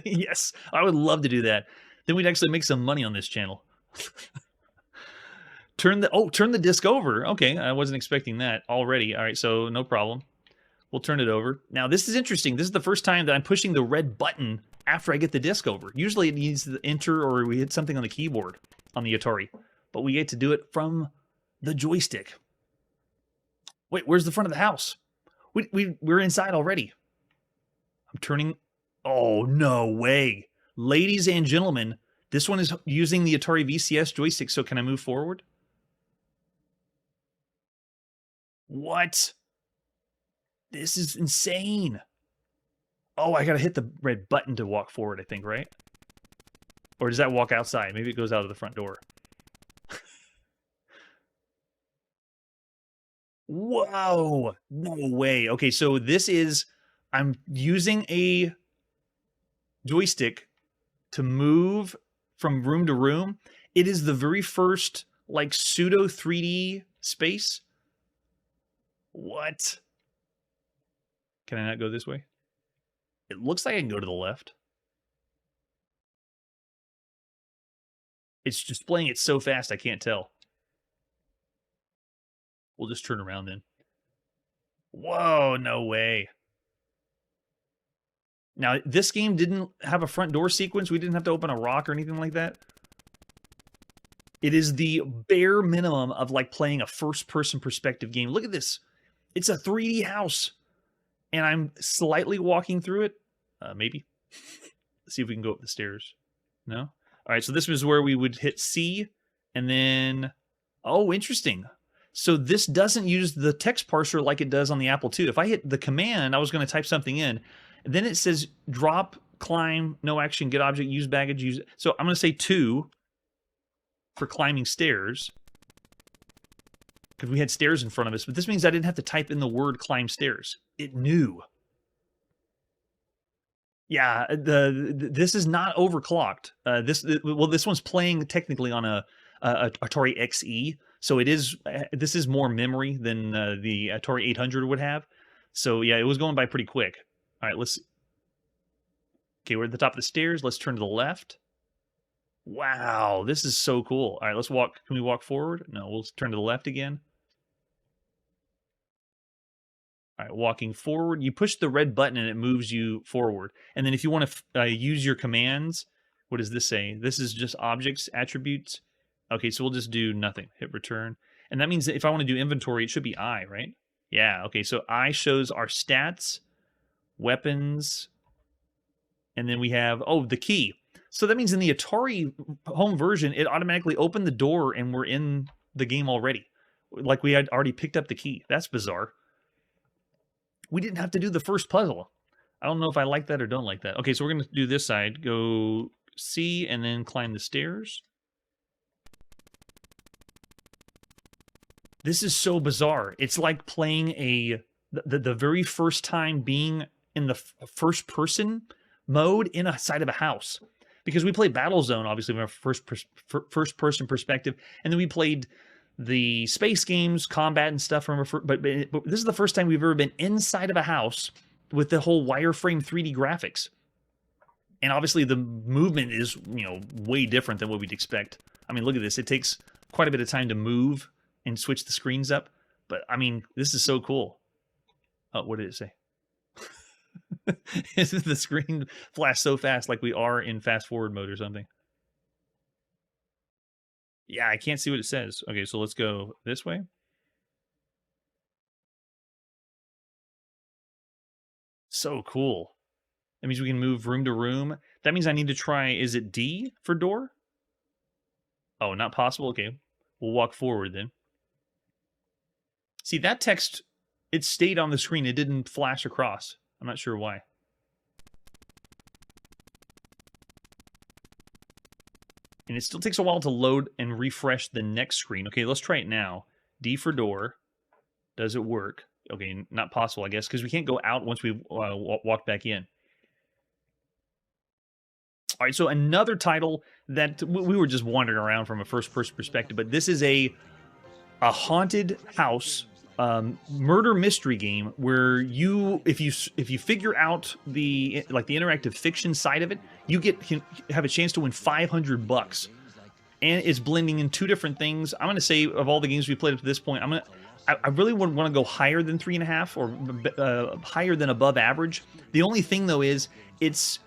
Yes, I would love to do that. Then we'd actually make some money on this channel. Turn the disc over. Okay, I wasn't expecting that already. All right, so no problem. We'll turn it over. Now, this is interesting. This is the first time that I'm pushing the red button after I get the disc over. Usually it needs the enter or we hit something on the keyboard on the Atari. But we get to do it from the joystick. Wait, where's the front of the house? We're inside already. I'm turning... Oh, no way. Ladies and gentlemen, this one is using the Atari VCS joystick, so can I move forward? What? This is insane. Oh, I gotta hit the red button to walk forward, I think, right? Or does that walk outside? Maybe it goes out of the front door. Whoa! No way. Okay, so this is... I'm using a joystick to move from room to room. It is the very first, like, pseudo 3D space. What? Can I not go this way? It looks like I can go to the left. It's displaying it so fast I can't tell. We'll just turn around then. Whoa, no way. Now, this game didn't have a front door sequence. We didn't have to open a rock or anything like that. It is the bare minimum of like playing a first-person perspective game. Look at this. It's a 3D house. And I'm slightly walking through it. Maybe. Let's see if we can go up the stairs. No? All right, so this was where we would hit C. And then... Oh, interesting. So this doesn't use the text parser like it does on the Apple II. If I hit the command, I was going to type something in. Then it says drop, climb, no action, get object, use baggage, use... So I'm going to say 2 for climbing stairs. because we had stairs in front of us. But this means I didn't have to type in the word climb stairs. It knew. Yeah, this is not overclocked. This one's playing technically on a Atari XE, so it is. This is more memory than the Atari 800 would have. So yeah, it was going by pretty quick. All right, let's. Okay, we're at the top of the stairs. Let's turn to the left. Wow, this is so cool. All right, let's walk. Can we walk forward? No, we'll turn to the left again. All right, walking forward. You push the red button and it moves you forward. And then if you want to use your commands, what does this say? This is just objects, attributes. Okay, so we'll just do nothing. Hit return. And that means that if I want to do inventory, it should be I, right? Yeah, okay, so I shows our stats, weapons, and then we have, oh, the key. So that means in the Atari home version, it automatically opened the door and we're in the game already. Like we had already picked up the key. That's bizarre. We didn't have to do the first puzzle. I don't know if I like that or don't like that. Okay, so we're going to do this side. Go C and then climb the stairs. This is so bizarre. It's like playing the very first time being in the first person mode inside of a house. Because we played Battlezone, obviously, from a first person perspective, and then we played the space games, combat and stuff from but this is the first time we've ever been inside of a house with the whole wireframe 3D graphics. And obviously the movement is, way different than what we'd expect. I mean, look at this. It takes quite a bit of time to move and switch the screens up. But, I mean, this is so cool. Oh, what did it say? Isn't the screen flash so fast like we are in fast forward mode or something? Yeah, I can't see what it says. Okay, so let's go this way. So cool. That means we can move room to room. That means I need to try, is it D for door? Oh, not possible? Okay, we'll walk forward then. See, that text, it stayed on the screen. It didn't flash across. I'm not sure why. And it still takes a while to load and refresh the next screen. Okay, let's try it now. D for door. Does it work? Okay, not possible, I guess, because we can't go out once we walk back in. All right, so another title that we were just wandering around from a first-person perspective, but this is a haunted house murder mystery game where if you figure out the interactive fiction side of it, you can have a chance to win $500, and it's blending in two different things. I'm going to say of all the games we played up to this point, I really wouldn't want to go higher than 3.5 or higher than above average. The only thing though is it's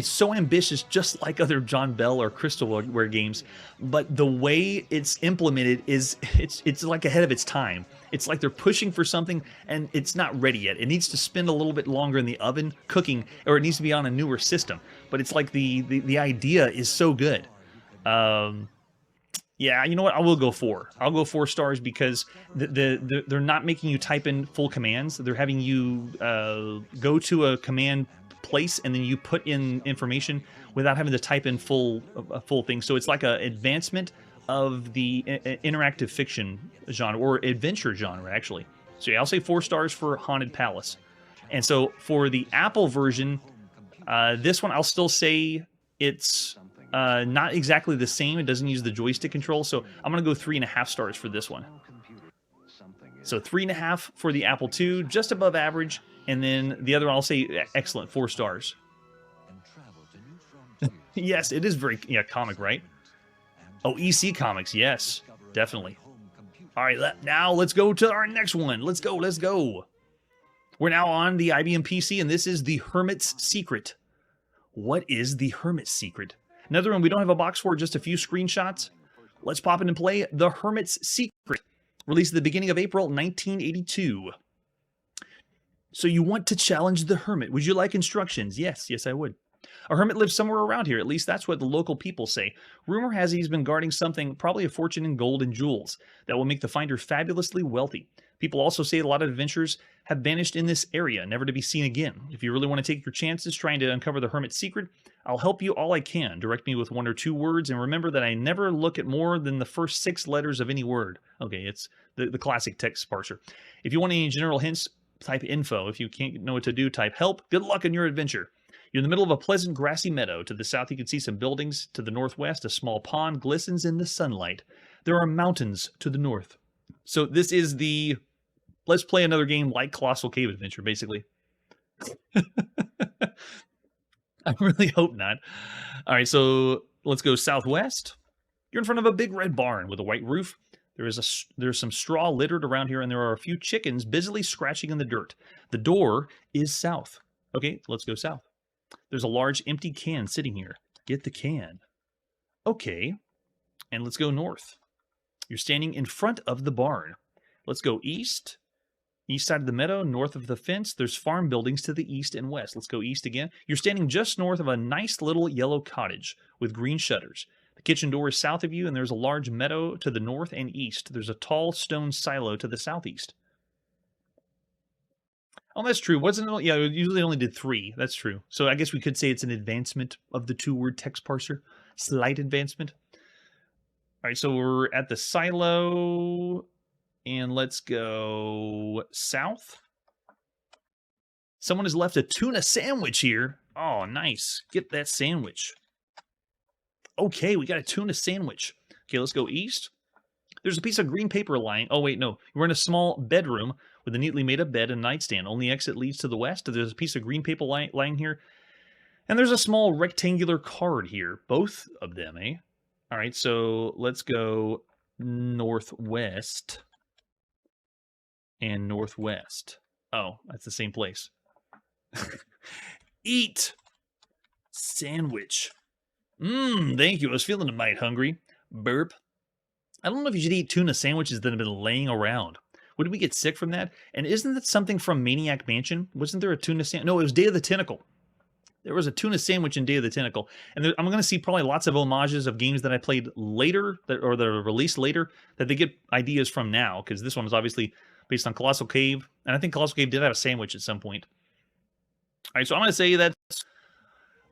so ambitious, just like other John Bell or Crystalware games, but the way it's implemented is it's like ahead of its time. It's like they're pushing for something and it's not ready yet. It needs to spend a little bit longer in the oven cooking, or it needs to be on a newer system. But it's like the idea is so good. Yeah, you know what? I will go 4. I'll go 4 stars because they're not making you type in full commands. They're having you go to a command place and then you put in information without having to type in full thing. So it's like an advancement of the interactive fiction genre, or adventure genre, actually. So yeah, I'll say 4 stars for Haunted Palace. And so for the Apple version, this one I'll still say it's not exactly the same. It doesn't use the joystick control, so I'm going to go 3.5 stars for this one. So 3.5 for the Apple II, just above average, and then the other one I'll say excellent, 4 stars. Yes, it is very comic, right? Oh, EC Comics, yes, definitely. All right, now let's go to our next one. Let's go. We're now on the IBM PC, and this is the Hermit's Secret. What is the Hermit's Secret? Another one we don't have a box for, just a few screenshots. Let's pop in and play The Hermit's Secret, released at the beginning of April 1982. So you want to challenge the Hermit. Would you like instructions? Yes, I would. A hermit lives somewhere around here, at least that's what the local people say. Rumor has it he's been guarding something, probably a fortune in gold and jewels, that will make the finder fabulously wealthy. People also say a lot of adventurers have vanished in this area, never to be seen again. If you really want to take your chances trying to uncover the Hermit's secret, I'll help you all I can. Direct me with 1 or 2 words, and remember that I never look at more than the first 6 letters of any word. Okay, it's the classic text parser. If you want any general hints, type info. If you can't know what to do, type help. Good luck on your adventure. You're in the middle of a pleasant grassy meadow. To the south, you can see some buildings. To the northwest, a small pond glistens in the sunlight. There are mountains to the north. So this is the let's play another game like Colossal Cave Adventure, basically. I really hope not. All right, so let's go southwest. You're in front of a big red barn with a white roof. There's some straw littered around here, and there are a few chickens busily scratching in the dirt. The door is south. Okay, let's go south. There's a large empty can sitting here. Get the can. Okay, and let's go north. You're standing in front of the barn. Let's go east. East side of the meadow, north of the fence. There's farm buildings to the east and west. Let's go east again. You're standing just north of a nice little yellow cottage with green shutters. The kitchen door is south of you, and there's a large meadow to the north and east. There's a tall stone silo to the southeast. Oh, that's true. Wasn't it? Yeah, it usually only did 3. That's true. So I guess we could say it's an advancement of the 2-word text parser. Slight advancement. All right, so we're at the silo. And let's go south. Someone has left a tuna sandwich here. Oh, nice. Get that sandwich. Okay, we got a tuna sandwich. Okay, let's go east. There's a piece of green paper lying. Oh, wait, no. We're in a small bedroom with a neatly made up bed and nightstand. Only exit leads to the west. There's a piece of green paper lying here. And there's a small rectangular card here. Both of them, eh? All right, so let's go northwest. And northwest. Oh, that's the same place. Eat! Sandwich. Thank you. I was feeling a mite hungry. Burp. I don't know if you should eat tuna sandwiches that have been laying around. Would we get sick from that? And isn't that something from Maniac Mansion? Wasn't there a tuna sandwich? No, it was Day of the Tentacle. There was a tuna sandwich in Day of the Tentacle. And I'm going to see probably lots of homages of games that I played later, or that are released later, that they get ideas from now, because this one was obviously based on Colossal Cave, and I think Colossal Cave did have a sandwich at some point. All right, so I'm going to say that's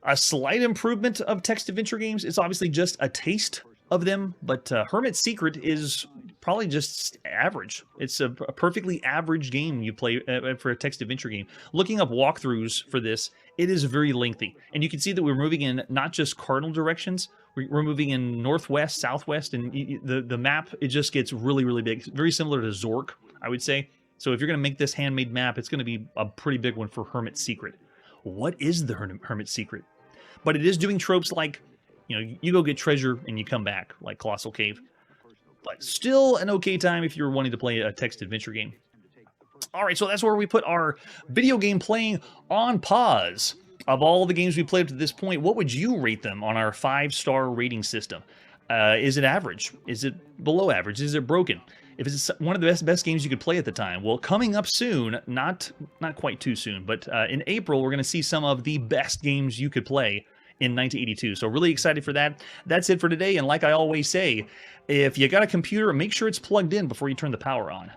a slight improvement of text adventure games. It's obviously just a taste of them, but Hermit's Secret is probably just average. It's a perfectly average game you play for a text adventure game. Looking up walkthroughs for this, it is very lengthy, and you can see that we're moving in not just cardinal directions, we're moving in northwest, southwest, and the map, it just gets really, really big. It's very similar to Zork, I would say. So if you're going to make this handmade map, it's going to be a pretty big one for Hermit's Secret. What is the Hermit's Secret? But it is doing tropes like, you know, you go get treasure and you come back, like Colossal Cave. But still an okay time if you're wanting to play a text adventure game. All right, so that's where we put our video game playing on pause. Of all the games we played up to this point, what would you rate them on our 5-star rating system? Is it average? Is it below average? Is it broken? If it's one of the best games you could play at the time, well, coming up soon, not quite too soon, but in April, we're going to see some of the best games you could play in 1982. So really excited for that. That's it for today, and like I always say, if you got a computer, make sure it's plugged in before you turn the power on.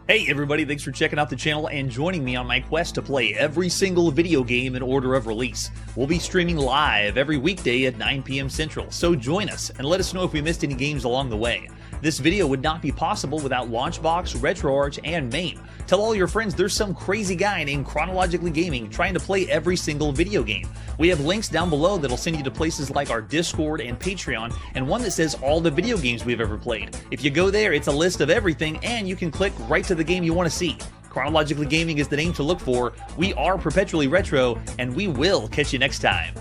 Hey everybody, thanks for checking out the channel and joining me on my quest to play every single video game in order of release. We'll be streaming live every weekday at 9 p.m. Central, so join us and let us know if we missed any games along the way. This video would not be possible without Launchbox, RetroArch, and MAME. Tell all your friends there's some crazy guy named Chronologically Gaming trying to play every single video game. We have links down below that'll send you to places like our Discord and Patreon, and one that says all the video games we've ever played. If you go there, it's a list of everything, and you can click right to the game you want to see. Chronologically Gaming is the name to look for. We are perpetually retro, and we will catch you next time.